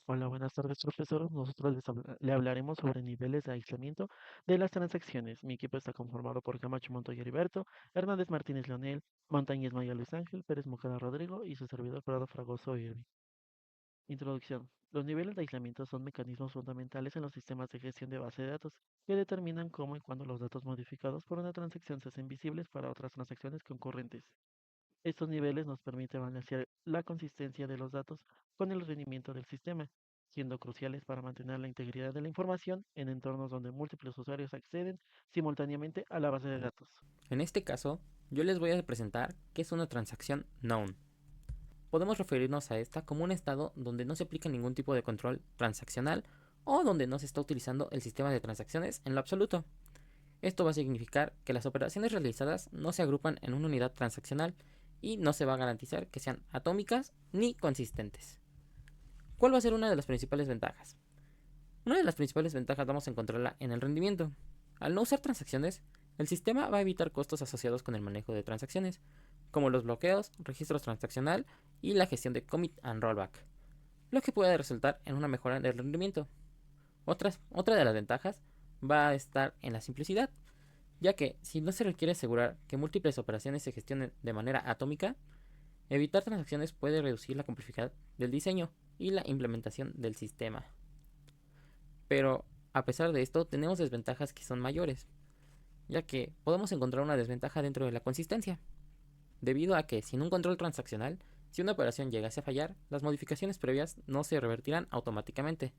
Hola, buenas tardes, profesor. Nosotros le hablaremos sobre niveles de aislamiento de las transacciones. Mi equipo está conformado por Camacho Montoya Heriberto, Hernández Martínez Leonel, Montañez Maya Luis Ángel, Pérez Mojada Rodrigo y su servidor Prado Fragoso Irving. Introducción. Los niveles de aislamiento son mecanismos fundamentales en los sistemas de gestión de base de datos que determinan cómo y cuándo los datos modificados por una transacción se hacen visibles para otras transacciones concurrentes. Estos niveles nos permiten balancear la consistencia de los datos con el rendimiento del sistema, siendo cruciales para mantener la integridad de la información en entornos donde múltiples usuarios acceden simultáneamente a la base de datos. En este caso, yo les voy a presentar qué es una transacción known. Podemos referirnos a esta como un estado donde no se aplica ningún tipo de control transaccional o donde no se está utilizando el sistema de transacciones en lo absoluto. Esto va a significar que las operaciones realizadas no se agrupan en una unidad transaccional y no se va a garantizar que sean atómicas ni consistentes. ¿Cuál va a ser una de las principales ventajas? Una de las principales ventajas vamos a encontrarla en el rendimiento. Al no usar transacciones, el sistema va a evitar costos asociados con el manejo de transacciones, como los bloqueos, registros transaccional y la gestión de commit and rollback, lo que puede resultar en una mejora del rendimiento. Otra de las ventajas va a estar en la simplicidad, ya que si no se requiere asegurar que múltiples operaciones se gestionen de manera atómica, evitar transacciones puede reducir la complejidad del diseño y la implementación del sistema. Pero a pesar de esto, tenemos desventajas que son mayores, ya que podemos encontrar una desventaja dentro de la consistencia, debido a que sin un control transaccional, si una operación llegase a fallar, las modificaciones previas no se revertirán automáticamente,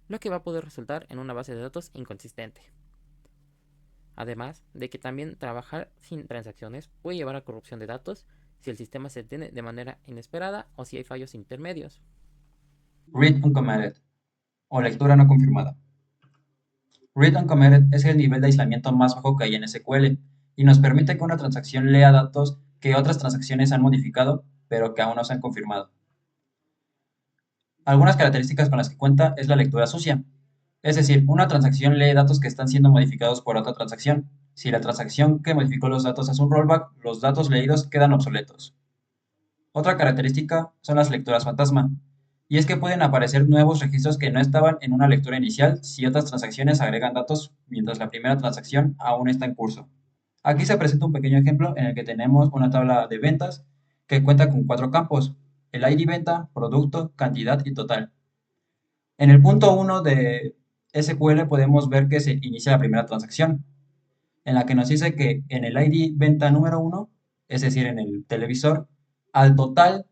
lo que va a poder resultar en una base de datos inconsistente. Además de que también trabajar sin transacciones puede llevar a corrupción de datos si el sistema se detiene de manera inesperada o si hay fallos intermedios. Read uncommitted o lectura no confirmada. Read uncommitted es el nivel de aislamiento más bajo que hay en SQL y nos permite que una transacción lea datos que otras transacciones han modificado, pero que aún no se han confirmado. Algunas características con las que cuenta es la lectura sucia, es decir, una transacción lee datos que están siendo modificados por otra transacción. Si la transacción que modificó los datos hace un rollback, los datos leídos quedan obsoletos. Otra característica son las lecturas fantasma, y es que pueden aparecer nuevos registros que no estaban en una lectura inicial si otras transacciones agregan datos mientras la primera transacción aún está en curso. Aquí se presenta un pequeño ejemplo en el que tenemos una tabla de ventas que cuenta con 4 campos: el ID venta, producto, cantidad y total. En el punto 1 de SQL podemos ver que se inicia la primera transacción, en la que nos dice que en el ID venta número 1, es decir, en el televisor, al total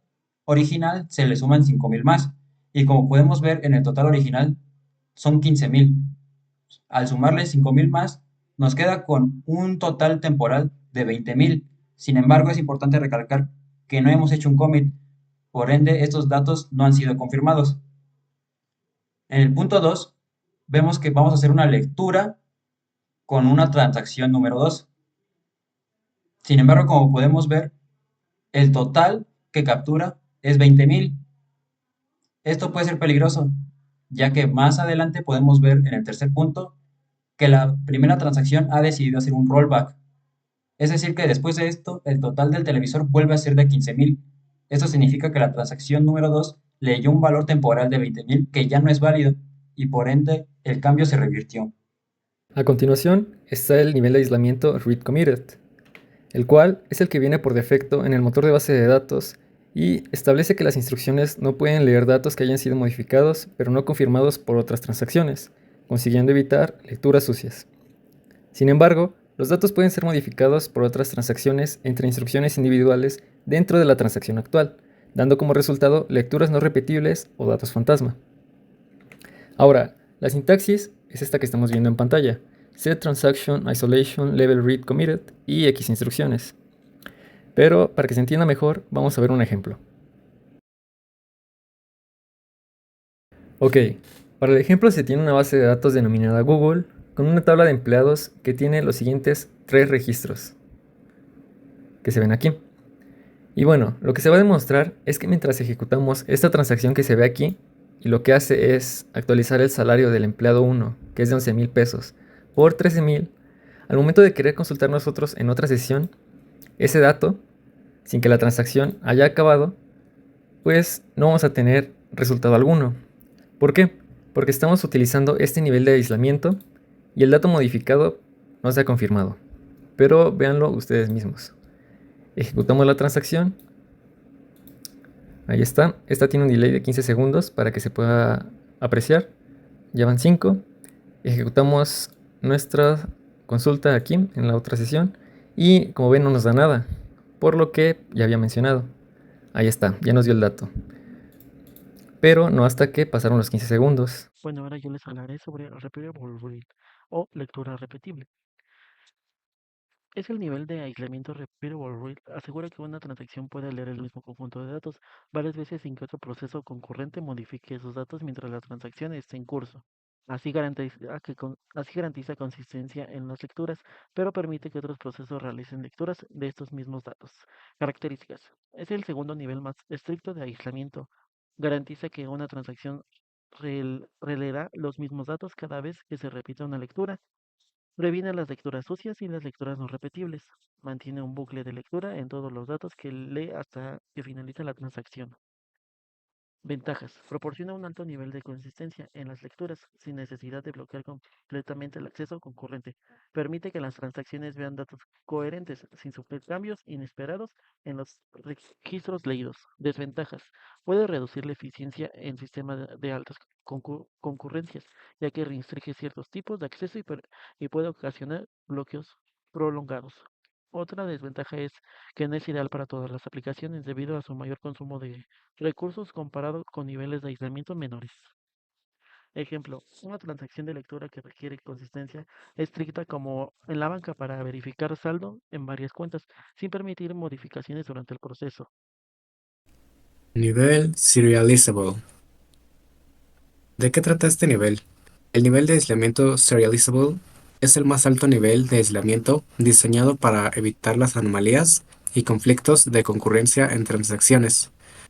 original se le suman 5,000 más. Y como podemos ver, en el total original son 15,000. Al sumarle 5,000 más, nos queda con un total temporal de 20,000. Sin embargo, es importante recalcar que no hemos hecho un commit, por ende, estos datos no han sido confirmados. En el punto 2, vemos que vamos a hacer una lectura con una transacción número 2. Sin embargo, como podemos ver, el total que captura es 20,000. Esto puede ser peligroso, ya que más adelante podemos ver en el tercer punto que la primera transacción ha decidido hacer un rollback. Es decir, que después de esto, el total del televisor vuelve a ser de 15,000. Esto significa que la transacción número 2 leyó un valor temporal de 20,000 que ya no es válido y por ende el cambio se revirtió. A continuación está el nivel de aislamiento read committed, el cual es el que viene por defecto en el motor de base de datos y establece que las instrucciones no pueden leer datos que hayan sido modificados pero no confirmados por otras transacciones, consiguiendo evitar lecturas sucias. Sin embargo, los datos pueden ser modificados por otras transacciones entre instrucciones individuales dentro de la transacción actual, dando como resultado lecturas no repetibles o datos fantasma. Ahora, la sintaxis es esta que estamos viendo en pantalla: set transaction isolation level read committed y X instrucciones. Pero para que se entienda mejor, vamos a ver un ejemplo. Ok, para el ejemplo se tiene una base de datos denominada Google con una tabla de empleados que tiene los siguientes 3 registros que se ven aquí. Y bueno, lo que se va a demostrar es que mientras ejecutamos esta transacción que se ve aquí, y lo que hace es actualizar el salario del empleado 1, que es de 11,000 pesos, por 13,000, al momento de querer consultar nosotros en otra sesión ese dato, sin que la transacción haya acabado, pues no vamos a tener resultado alguno. ¿Por qué? Porque estamos utilizando este nivel de aislamiento y el dato modificado no se ha confirmado. Pero véanlo ustedes mismos. Ejecutamos la transacción. Ahí está. Esta tiene un delay de 15 segundos para que se pueda apreciar. Ya van 5. Ejecutamos nuestra consulta aquí en la otra sesión. Y como ven no nos da nada. Por lo que ya había mencionado. Ahí está, ya nos dio el dato. Pero no hasta que pasaron los 15 segundos. Bueno, ahora yo les hablaré sobre Repeatable Read o lectura repetible. Es el nivel de aislamiento Repeatable Read. Asegura que una transacción puede leer el mismo conjunto de datos varias veces sin que otro proceso concurrente modifique esos datos mientras la transacción esté en curso. Así garantiza consistencia en las lecturas, pero permite que otros procesos realicen lecturas de estos mismos datos. Características. Es el segundo nivel más estricto de aislamiento. Garantiza que una transacción releerá los mismos datos cada vez que se repita una lectura. Previene las lecturas sucias y las lecturas no repetibles. Mantiene un bucle de lectura en todos los datos que lee hasta que finaliza la transacción. Ventajas. Proporciona un alto nivel de consistencia en las lecturas sin necesidad de bloquear completamente el acceso concurrente. Permite que las transacciones vean datos coherentes sin sufrir cambios inesperados en los registros leídos. Desventajas. Puede reducir la eficiencia en sistemas de altas concurrencias, ya que restringe ciertos tipos de acceso y puede ocasionar bloqueos prolongados. Otra desventaja es que no es ideal para todas las aplicaciones debido a su mayor consumo de recursos comparado con niveles de aislamiento menores. Ejemplo, una transacción de lectura que requiere consistencia estricta como en la banca para verificar saldo en varias cuentas sin permitir modificaciones durante el proceso. Nivel Serializable. ¿De qué trata este nivel? El nivel de aislamiento Serializable es el más alto nivel de aislamiento diseñado para evitar las anomalías y conflictos de concurrencia en transacciones.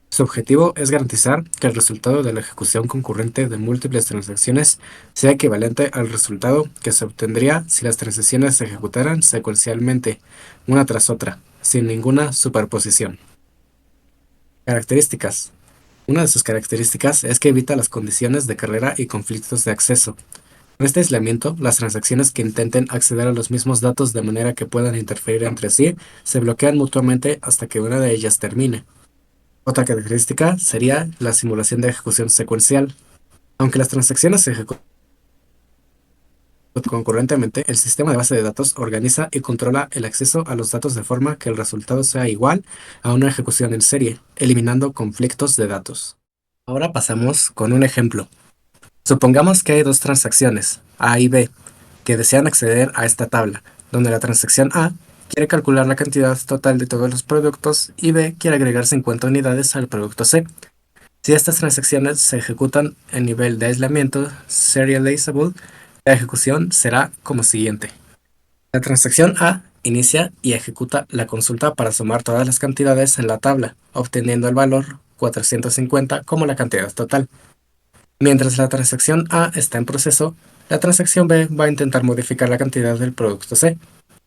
Su objetivo es garantizar que el resultado de la ejecución concurrente de múltiples transacciones sea equivalente al resultado que se obtendría si las transacciones se ejecutaran secuencialmente, una tras otra, sin ninguna superposición. Características. Una de sus características es que evita las condiciones de carrera y conflictos de acceso. Con este aislamiento, las transacciones que intenten acceder a los mismos datos de manera que puedan interferir entre sí se bloquean mutuamente hasta que una de ellas termine. Otra característica sería la simulación de ejecución secuencial. Aunque las transacciones se ejecutan concurrentemente, el sistema de base de datos organiza y controla el acceso a los datos de forma que el resultado sea igual a una ejecución en serie, eliminando conflictos de datos. Ahora pasamos con un ejemplo. Supongamos que hay dos transacciones, A y B, que desean acceder a esta tabla, donde la transacción A quiere calcular la cantidad total de todos los productos y B quiere agregar 50 unidades al producto C. Si estas transacciones se ejecutan en nivel de aislamiento serializable, la ejecución será como siguiente. La transacción A inicia y ejecuta la consulta para sumar todas las cantidades en la tabla, obteniendo el valor 450 como la cantidad total. Mientras la transacción A está en proceso, la transacción B va a intentar modificar la cantidad del producto C,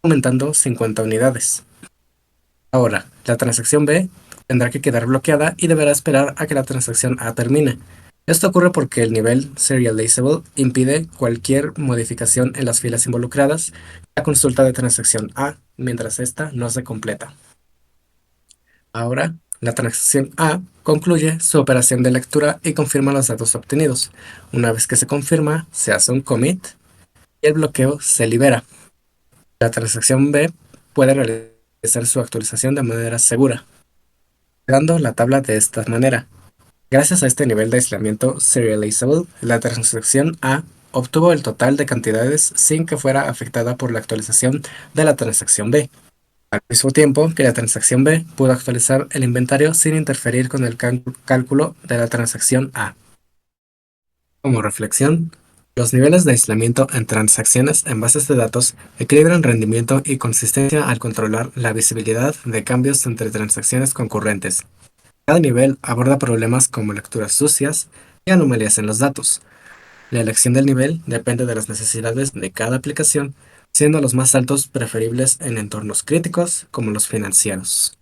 aumentando 50 unidades. Ahora, la transacción B tendrá que quedar bloqueada y deberá esperar a que la transacción A termine. Esto ocurre porque el nivel Serializable impide cualquier modificación en las filas involucradas en la consulta de transacción A mientras esta no se completa. Ahora, la transacción A concluye su operación de lectura y confirma los datos obtenidos. Una vez que se confirma, se hace un commit y el bloqueo se libera. La transacción B puede realizar su actualización de manera segura, quedando la tabla de esta manera. Gracias a este nivel de aislamiento serializable, la transacción A obtuvo el total de cantidades sin que fuera afectada por la actualización de la transacción B, al mismo tiempo que la transacción B pudo actualizar el inventario sin interferir con el cálculo de la transacción A. Como reflexión, los niveles de aislamiento en transacciones en bases de datos equilibran rendimiento y consistencia al controlar la visibilidad de cambios entre transacciones concurrentes. Cada nivel aborda problemas como lecturas sucias y anomalías en los datos. La elección del nivel depende de las necesidades de cada aplicación, siendo los más altos preferibles en entornos críticos como los financieros.